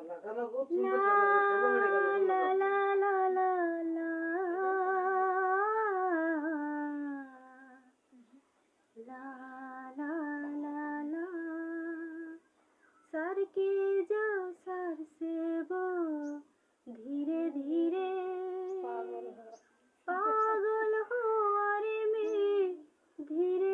লা লা লা লা লা ला ला ला ला सर के जाओ सर से वो धीरे धीरे पागल हो अरे मैं धीरे